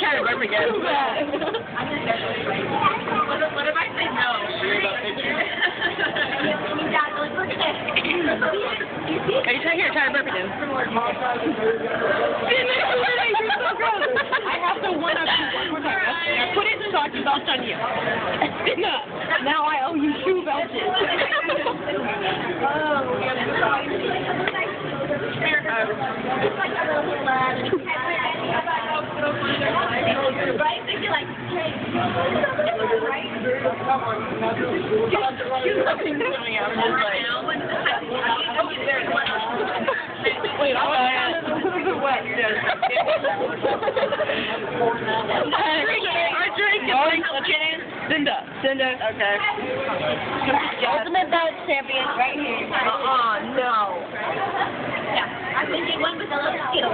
try to burp again. What if I say no? Are you trying here? Try to burp again. You're so gross. I have to one up you one more time. Now put it in so I can belch on you. Now I owe you 2 belches. Wait, I'm wet. Cinda. Okay. Ultimate bout champion right here. No. Yeah, I think he won with a little skill.